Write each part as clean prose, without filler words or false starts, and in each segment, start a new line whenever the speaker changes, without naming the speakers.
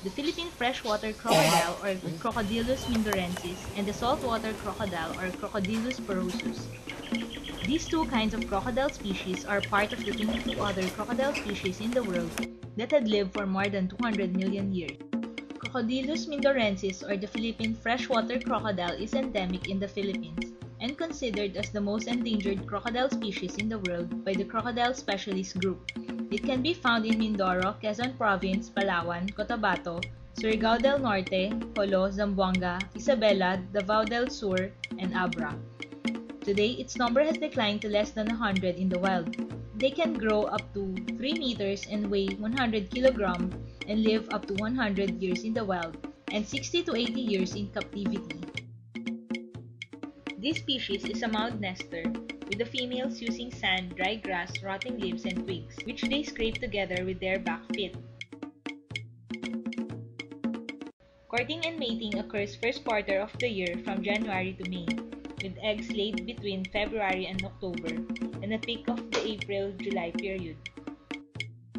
the Philippine freshwater crocodile or Crocodylus mindorensis and the saltwater crocodile or Crocodylus porosus. These two kinds of crocodile species are part of the 22 other crocodile species in the world that had lived for more than 200 million years. Crocodylus mindorensis or the Philippine freshwater crocodile is endemic in the Philippines and considered as the most endangered crocodile species in the world by the Crocodile Specialist Group. It can be found in Mindoro, Quezon Province, Palawan, Cotabato, Surigao del Norte, Jolo, Zamboanga, Isabela, Davao del Sur, and Abra. Today, its number has declined to less than 100 in the wild. They can grow up to 3 meters and weigh 100 kilograms and live up to 100 years in the wild and 60 to 80 years in captivity. This species is a mound nester, with the females using sand, dry grass, rotting leaves, and twigs, which they scrape together with their back feet. Courting and mating occurs first quarter of the year from January to May, with eggs laid between February and October, and a peak of the April-July period.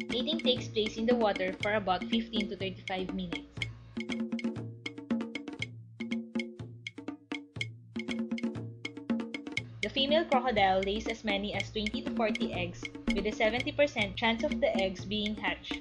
Mating takes place in the water for about 15 to 35 minutes. The female crocodile lays as many as 20 to 40 eggs, with a 70% chance of the eggs being hatched.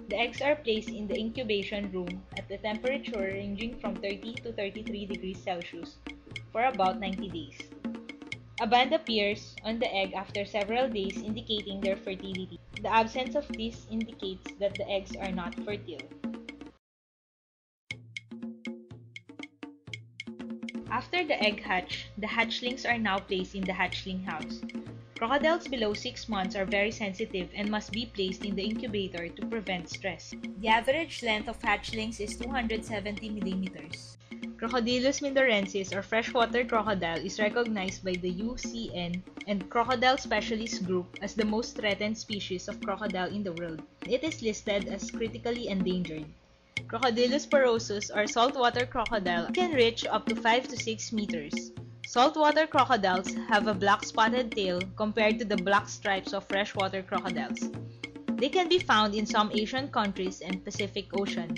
The eggs are placed in the incubation room at the temperature ranging from 30 to 33 degrees Celsius for about 90 days. A band appears on the egg after several days indicating their fertility. The absence of this indicates that the eggs are not fertile. After the egg hatch, the hatchlings are now placed in the hatchling house. Crocodiles below 6 months are very sensitive and must be placed in the incubator to prevent stress. The average length of hatchlings is 270 millimeters. Crocodylus mindorensis or freshwater crocodile is recognized by the UCN and Crocodile Specialist Group as the most threatened species of crocodile in the world. It is listed as critically endangered. Crocodylus porosus or saltwater crocodile can reach up to 5 to 6 meters. Saltwater crocodiles have a black spotted tail compared to the black stripes of freshwater crocodiles. They can be found in some Asian countries and Pacific Ocean.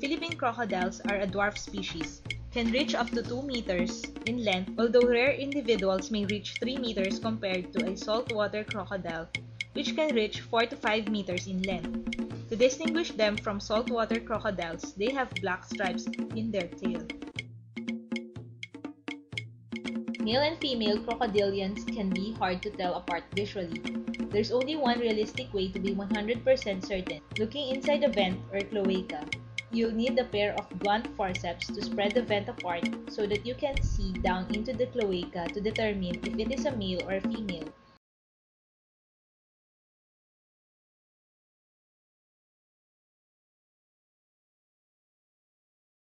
Philippine crocodiles are a dwarf species, can reach up to 2 meters in length, although rare individuals may reach 3 meters compared to a saltwater crocodile, which can reach 4 to 5 meters in length. To distinguish them from saltwater crocodiles, they have black stripes in their tail. Male and female crocodilians can be hard to tell apart visually. There's only one realistic way to be 100% certain, looking inside the vent or cloaca. You'll need a pair of blunt forceps to spread the vent apart so that you can see down into the cloaca to determine if it is a male or female.